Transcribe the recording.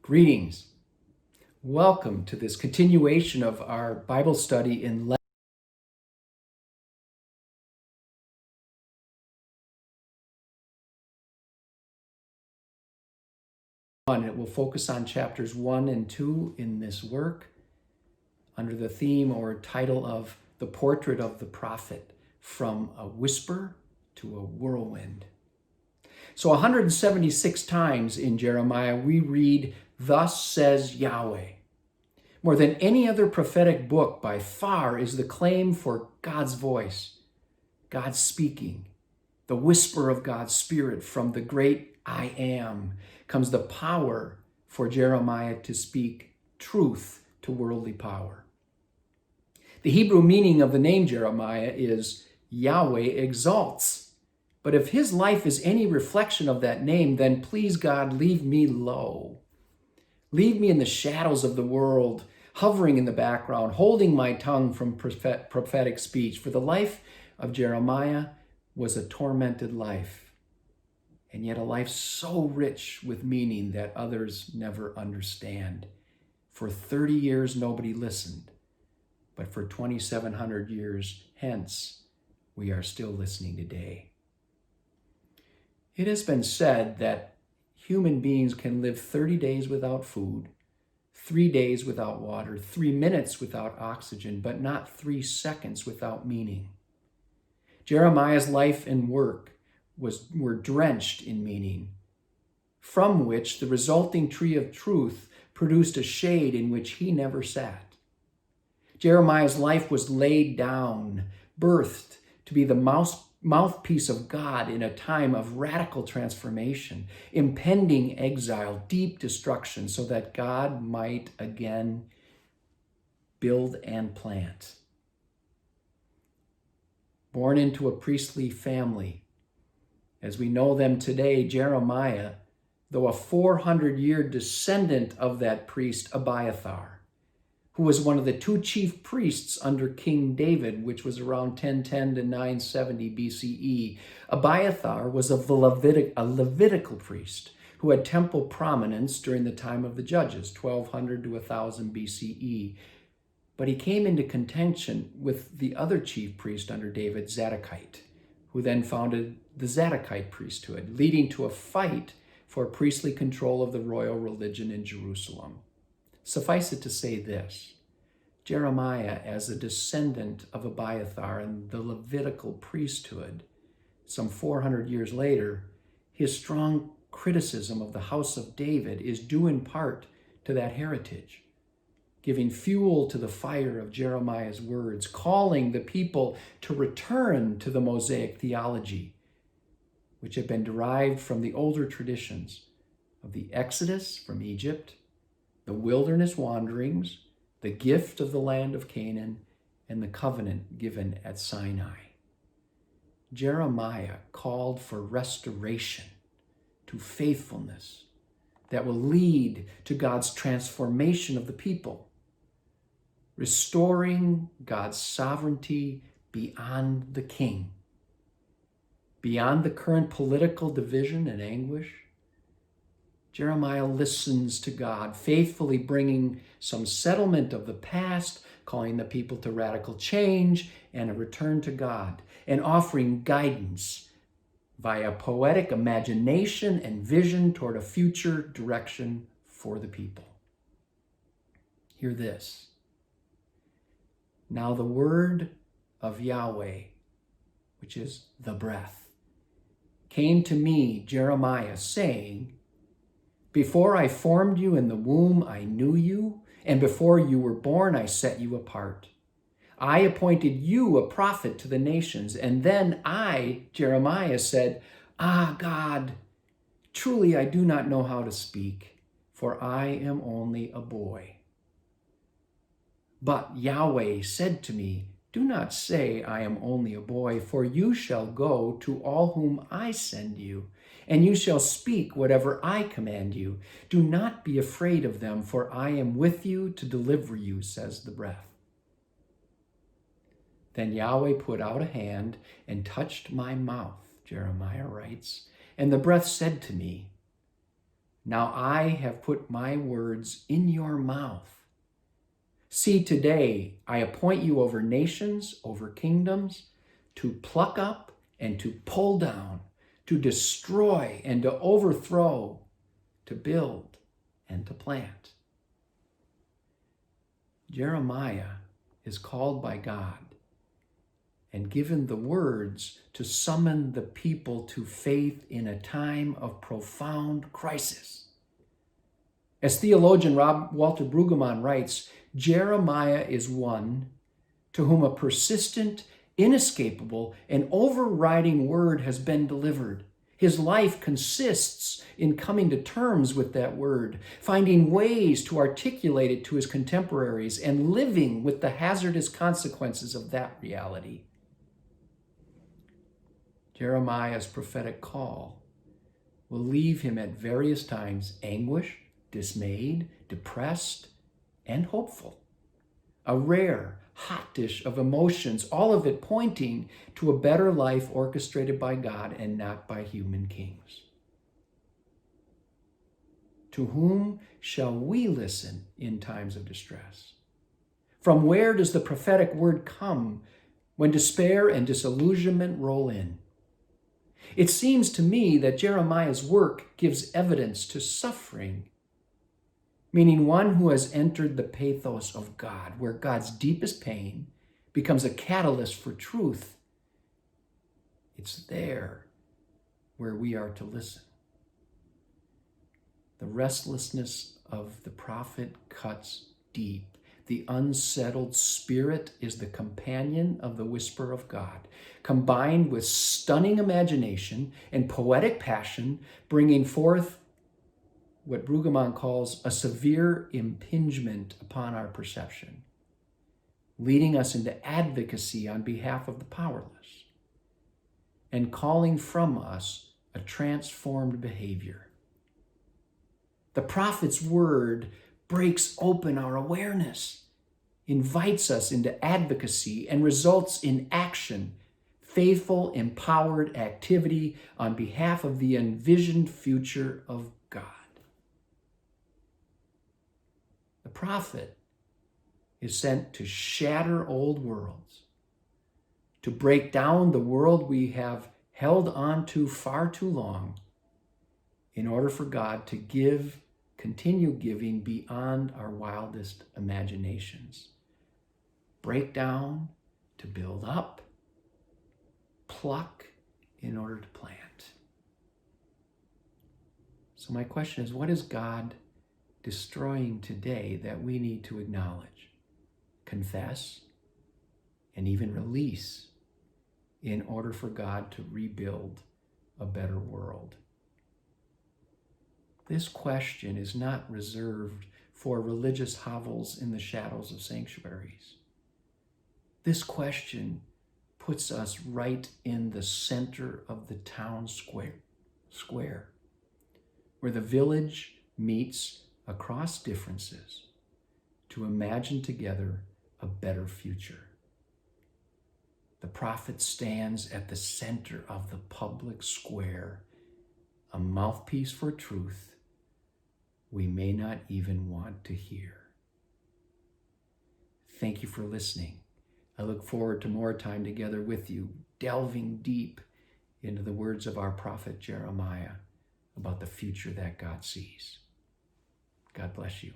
Greetings. Welcome to this continuation of our Bible study in Lent. It will focus on chapters 1 and 2 in this work under the theme or title of The Portrait of the Prophet, from a whisper to a whirlwind. So 176 times in Jeremiah we read, "Thus says Yahweh." More than any other prophetic book, by far, is the claim for God's voice, God speaking. The whisper of God's Spirit from the great I Am comes the power for Jeremiah to speak truth to worldly power. The Hebrew meaning of the name Jeremiah is Yahweh exalts. But if his life is any reflection of that name, then please God, leave me low. Leave me in the shadows of the world, hovering in the background, holding my tongue from prophetic speech. For the life of Jeremiah was a tormented life, and yet a life so rich with meaning that others never understand. For 30 years, nobody listened, but for 2,700 years hence, we are still listening today. It has been said that human beings can live 30 days without food, 3 days without water, 3 minutes without oxygen, but not 3 seconds without meaning. Jeremiah's life and work were drenched in meaning, from which the resulting tree of truth produced a shade in which he never sat. Jeremiah's life was laid down, birthed to be the mouthpiece of God in a time of radical transformation, impending exile, deep destruction, so that God might again build and plant. Born into a priestly family, as we know them today, Jeremiah, though a 400-year descendant of that priest Abiathar, who was one of the 2 chief priests under King David, which was around 1010 to 970 BCE. Abiathar was a Levitical priest who had temple prominence during the time of the Judges, 1200 to 1000 BCE. But he came into contention with the other chief priest under David, Zadokite, who then founded the Zadokite priesthood, leading to a fight for priestly control of the royal religion in Jerusalem. Suffice it to say this: Jeremiah, as a descendant of Abiathar and the Levitical priesthood, some 400 years later, his strong criticism of the house of David is due in part to that heritage, giving fuel to the fire of Jeremiah's words, calling the people to return to the Mosaic theology, which had been derived from the older traditions of the Exodus from Egypt, the wilderness wanderings, the gift of the land of Canaan, and the covenant given at Sinai. Jeremiah called for restoration to faithfulness that will lead to God's transformation of the people, restoring God's sovereignty beyond the king, beyond the current political division and anguish. Jeremiah listens to God, faithfully bringing some settlement of the past, calling the people to radical change and a return to God, and offering guidance via poetic imagination and vision toward a future direction for the people. Hear this. Now the word of Yahweh, which is the breath, came to me, Jeremiah, saying, before I formed you in the womb, I knew you, and before you were born, I set you apart. I appointed you a prophet to the nations. And then I, Jeremiah, said, God, truly I do not know how to speak, for I am only a boy. But Yahweh said to me, do not say I am only a boy, for you shall go to all whom I send you, and you shall speak whatever I command you. Do not be afraid of them, for I am with you to deliver you, says the breath. Then Yahweh put out a hand and touched my mouth, Jeremiah writes, and the breath said to me, Now I have put my words in your mouth. See, today I appoint you over nations, over kingdoms, to pluck up and to pull down, to destroy and to overthrow, to build and to plant. Jeremiah is called by God and given the words to summon the people to faith in a time of profound crisis. As theologian Walter Brueggemann writes, Jeremiah is one to whom a persistent, inescapable, and overriding word has been delivered. His life consists in coming to terms with that word, finding ways to articulate it to his contemporaries, and living with the hazardous consequences of that reality. Jeremiah's prophetic call will leave him at various times anguished, dismayed, depressed, and hopeful. A rare, hot dish of emotions, all of it pointing to a better life orchestrated by God and not by human kings. To whom shall we listen in times of distress? From where does the prophetic word come when despair and disillusionment roll in? It seems to me that Jeremiah's work gives evidence to suffering, meaning one who has entered the pathos of God, where God's deepest pain becomes a catalyst for truth. It's there where we are to listen. The restlessness of the prophet cuts deep. The unsettled spirit is the companion of the whisper of God, combined with stunning imagination and poetic passion, bringing forth what Brueggemann calls a severe impingement upon our perception, leading us into advocacy on behalf of the powerless, and calling from us a transformed behavior. The prophet's word breaks open our awareness, invites us into advocacy, and results in action, faithful, empowered activity on behalf of the envisioned future of God. The prophet is sent to shatter old worlds, to break down the world we have held on to far too long, in order for God to continue giving beyond our wildest imaginations. Break down to build up, pluck in order to plant. So my question is, what is God destroying today that we need to acknowledge, confess, and even release in order for God to rebuild a better world? This question is not reserved for religious hovels in the shadows of sanctuaries. This question puts us right in the center of the town square, where the village meets across differences to imagine together a better future. The prophet stands at the center of the public square, a mouthpiece for truth we may not even want to hear. Thank you for listening. I look forward to more time together with you, delving deep into the words of our prophet Jeremiah about the future that God sees. God bless you.